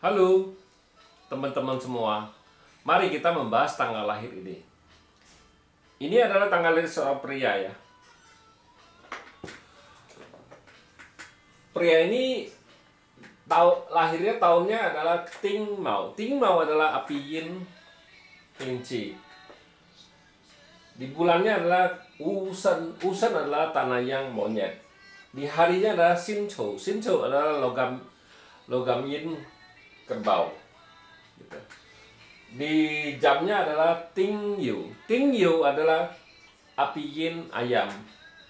Halo teman-teman semua, mari kita membahas tanggal lahir ini. Ini adalah tanggal lahir seorang pria ya. Pria ini lahirnya tahunnya adalah Ting Mau. Ting Mau adalah api yin kelinci. Di bulannya adalah Usan. Usan adalah tanah yang monyet. Di harinya adalah Sin Chou. Sin Chou adalah logam yin kerbau. Gitu. Di jamnya adalah Ting Yu. Ting Yu adalah api yin ayam.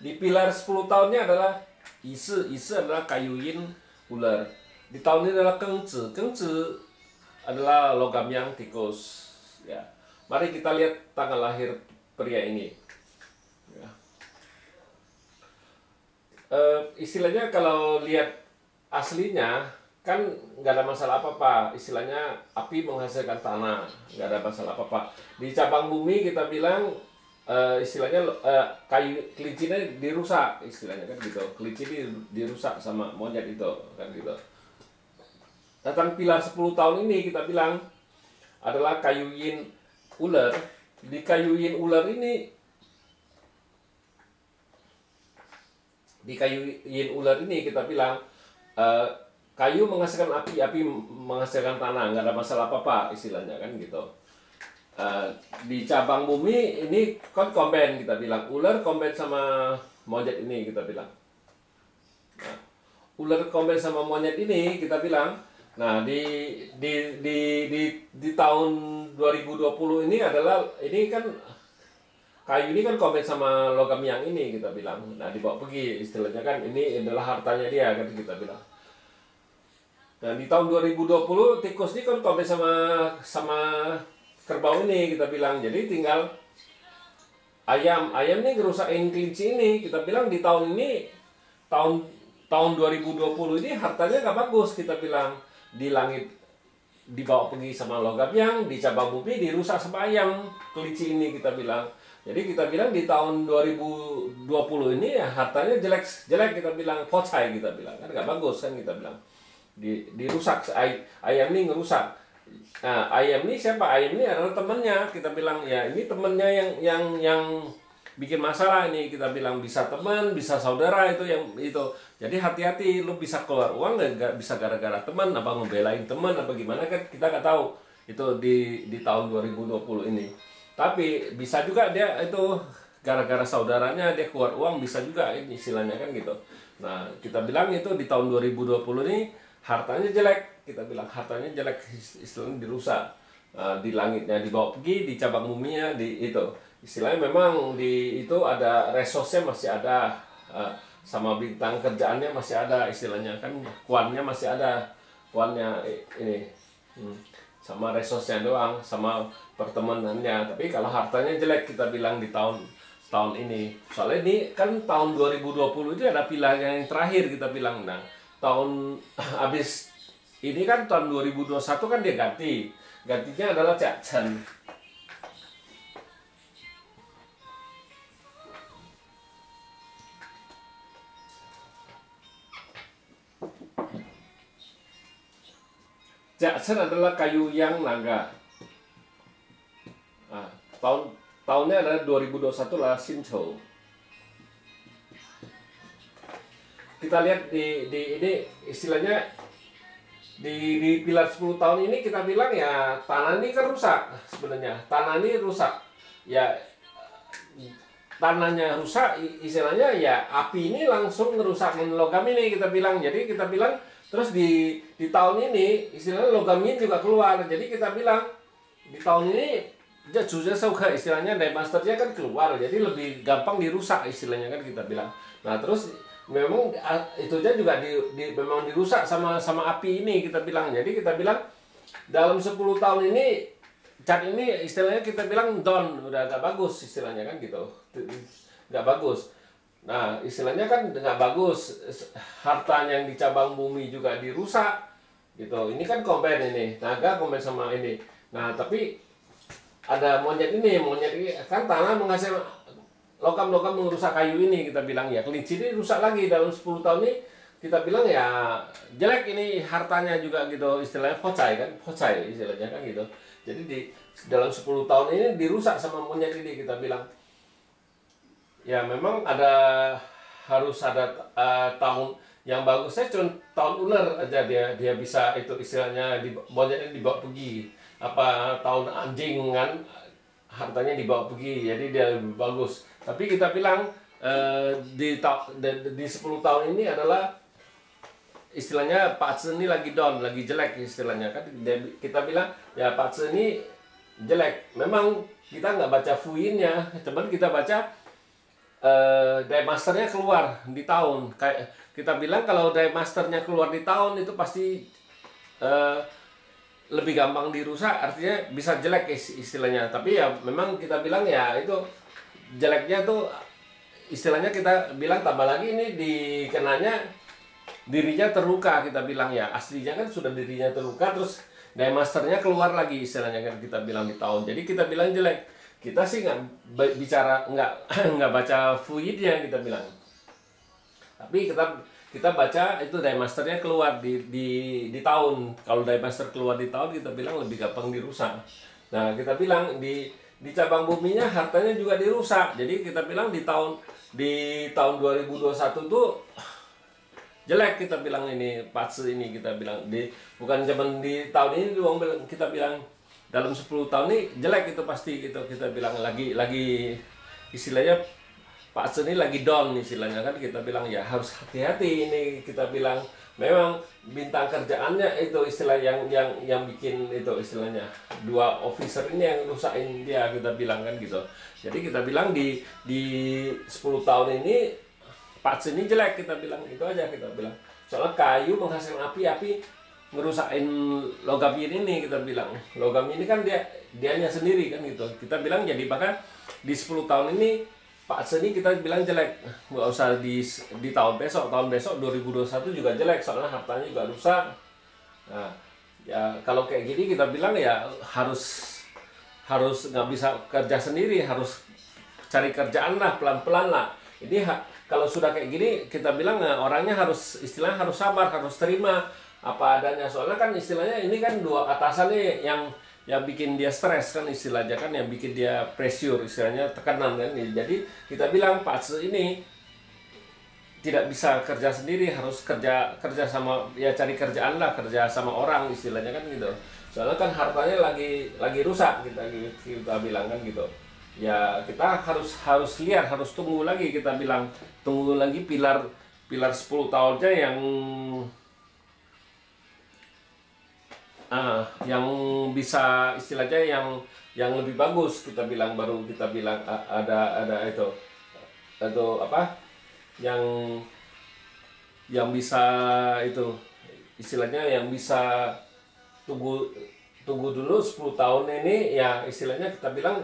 Di pilar 10 tahunnya adalah Isi. Isi adalah kayu yin ular. Di tahun ini adalah Keng Zi. Keng Zi adalah logam yang tikus. Ya. Mari kita lihat tanggal lahir pria ini. Ya. Istilahnya kalau lihat aslinya kan nggak ada masalah apa-apa, istilahnya api menghasilkan tanah, nggak ada masalah apa-apa. Di cabang bumi kita bilang istilahnya kayu kelincinya dirusak, istilahnya kan gitu, kelinci dirusak sama monyet itu kan gitu. Tentang pilar 10 tahun ini kita bilang adalah kayu yin ular. Di kayu yin ular ini, di kayu yin ular ini kita bilang kayu menghasilkan api, api menghasilkan tanah, nggak ada masalah apa-apa istilahnya kan gitu. Di cabang bumi ini kan komben kita bilang, ular komben sama monyet ini kita bilang. Nah, ular komben sama monyet ini kita bilang. Nah di tahun 2020 ini adalah ini kan kayu ini kan komben sama logam yang ini kita bilang. Nah dibawa pergi istilahnya kan, ini adalah hartanya dia kan kita bilang. Nah di tahun 2020 tikus ini kan komben sama kerbau ini kita bilang. Jadi tinggal ayam ini ngerusakin kelinci ini kita bilang. Di tahun ini tahun 2020 ini hartanya nggak bagus kita bilang. Di langit dibawa pergi sama logam yang, di cabang bumi dirusak sama ayam kelinci ini kita bilang. Jadi kita bilang di tahun 2020 ini ya hartanya jelek kita bilang, pocai kita bilang kan, nggak bagus kan kita bilang. Dirusak, ayam ini ngerusak. Nah ayam ini siapa? Ayam ini adalah temannya kita bilang ya, ini temannya yang bikin masalah ini kita bilang, bisa teman, bisa saudara itu yang itu. Jadi hati-hati, lu bisa keluar uang nggak bisa gara-gara teman, apa ngebelain teman apa gimana kan kita nggak tahu itu di tahun 2020 ini. Tapi bisa juga dia itu gara-gara saudaranya dia keluar uang, bisa juga ini istilahnya kan gitu. Nah kita bilang itu di tahun 2020 ini hartanya jelek, kita bilang hartanya jelek, istilahnya dirusak. Di langitnya dibawa pergi, di cabang buminya di itu istilahnya memang di itu ada resosnya masih ada, sama bintang kerjaannya masih ada istilahnya kan, kuannya masih ada, kuannya ini sama resosnya doang, sama pertemanannya. Tapi kalau hartanya jelek kita bilang di tahun ini, soalnya ini kan tahun 2020 itu ada pilihan yang terakhir kita bilang. Nah tahun habis ini kan tahun 2021 kan dia gantinya adalah Cak Chen. Cak Chen adalah kayu yang naga. Nah, tahunnya adalah 2021 lah Sin Chou. Kita lihat di ini istilahnya di pilar 10 tahun ini kita bilang ya tanah ini kan rusak sebenarnya. Tanah ini rusak. Ya tanahnya rusak istilahnya ya api ini langsung ngerusakin logam ini kita bilang. Jadi kita bilang terus di tahun ini istilahnya logamnya juga keluar. Jadi kita bilang di tahun ini juga suka istilahnya Daymasternya kan keluar. Jadi lebih gampang dirusak istilahnya kan kita bilang. Nah terus memang itu aja juga memang dirusak sama api ini kita bilang. Jadi kita bilang dalam 10 tahun ini cat ini istilahnya kita bilang down, udah agak bagus istilahnya kan gitu, nggak bagus. Nah istilahnya kan nggak bagus, hartanya yang di cabang bumi juga dirusak gitu. Ini kan komben ini, naga komben sama ini. Nah tapi ada monyet ini kan tanah menghasilkan logam merusak kayu ini kita bilang ya, kelinci ini rusak lagi dalam 10 tahun ini. kita bilang ya jelek ini hartanya juga gitu, istilahnya pocai kan, pocai istilahnya kan gitu. Jadi di dalam 10 tahun ini dirusak sama monyet ini, kita bilang. Ya memang harus ada tahun yang bagusnya cuma tahun ular aja, dia bisa itu istilahnya monyetnya dibawa pergi. Apa tahun anjing kan hartanya dibawa pergi, jadi dia lebih bagus. Tapi kita bilang di 10 tahun ini adalah istilahnya Pak Tse ini lagi down, lagi jelek istilahnya kan. Kita bilang ya Pak Tse ini jelek. Memang kita nggak baca fuinnya, cuman kita baca Dive Masternya keluar di tahun. Kayak kita bilang kalau Dive Masternya keluar di tahun itu pasti lebih gampang dirusak, artinya bisa jelek istilahnya. Tapi ya memang kita bilang ya itu jeleknya tuh istilahnya, kita bilang tambah lagi ini dikenanya dirinya terluka, kita bilang ya aslinya kan sudah dirinya terluka, terus Dive Masternya keluar lagi istilahnya kan, kita bilang di tahun. Jadi kita bilang jelek. Kita sih nggak bicara, nggak baca fluidnya, kita bilang. Tapi kita baca itu Dive Masternya keluar di tahun. Kalau Dive Master keluar di tahun, kita bilang lebih gampang dirusak. Nah kita bilang di cabang buminya hartanya juga dirusak. Jadi kita bilang di tahun 2021 tuh jelek, kita bilang ini Pak Tse ini, kita bilang bukan zaman di tahun ini doang, kita bilang dalam 10 tahun ini jelek itu pasti gitu, kita bilang lagi istilahnya Pak Tse ini lagi down istilahnya kan, kita bilang ya harus hati-hati ini, kita bilang memang bintang kerjaannya itu istilah yang bikin itu istilahnya dua officer ini yang rusakin dia, kita bilang kan gitu. Jadi kita bilang di 10 tahun ini Pak Tse ini jelek, kita bilang itu aja, kita bilang. Soalnya kayu menghasilkan api ngerusakin logam ini, kita bilang. Logam ini kan dianya sendiri kan gitu. Kita bilang jadi bahkan di 10 tahun ini Pak Tse ini kita bilang jelek. Nggak usah di tahun besok 2021 juga jelek, soalnya hartanya juga rusak. Nah, ya kalau kayak gini kita bilang ya harus nggak bisa kerja sendiri, harus cari kerjaan lah, pelan-pelan lah. Ini kalau sudah kayak gini kita bilang orangnya harus istilahnya harus sabar, harus terima apa adanya. Soalnya kan istilahnya ini kan dua atasannya yang bikin dia stres kan istilahnya kan, yang bikin dia pressure istilahnya, tekanan kan. Jadi kita bilang Pak Tse ini tidak bisa kerja sendiri, harus kerja sama, ya cari kerjaan lah, kerja sama orang istilahnya kan gitu. Soalnya kan hartanya lagi rusak, kita bilang kan gitu. Ya kita harus lihat, harus tunggu lagi, kita bilang tunggu lagi pilar 10 tahunnya yang bisa istilahnya yang lebih bagus, kita bilang, baru kita bilang ada itu apa yang bisa itu istilahnya yang bisa tunggu dulu 10 tahun ini, ya istilahnya kita bilang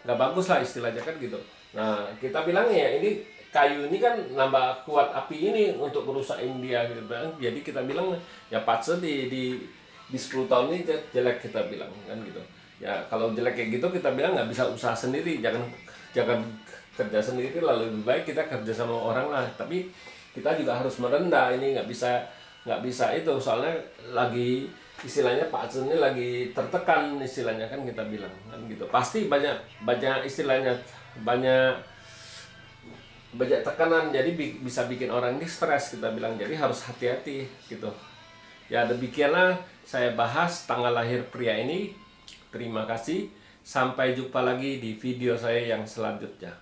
nggak bagus lah istilahnya kan gitu. Nah kita bilang ya ini kayu ini kan nambah kuat api ini untuk merusakin dia gitu. Jadi kita bilang ya Pak Tse di 10 tahun ini jelek, kita bilang kan gitu. Ya kalau jelek kayak gitu kita bilang nggak bisa usaha sendiri, jangan kerja sendiri, lalu lebih baik kita kerja sama orang lah. Tapi kita juga harus merendah, ini nggak bisa itu, soalnya lagi istilahnya Pak Tse ini lagi tertekan istilahnya kan, kita bilang kan gitu. Pasti banyak istilahnya banyak tekanan, jadi bisa bikin orang ini stres, kita bilang. Jadi harus hati-hati gitu. Ya demikianlah saya bahas tanggal lahir pria ini. Terima kasih, sampai jumpa lagi di video saya yang selanjutnya.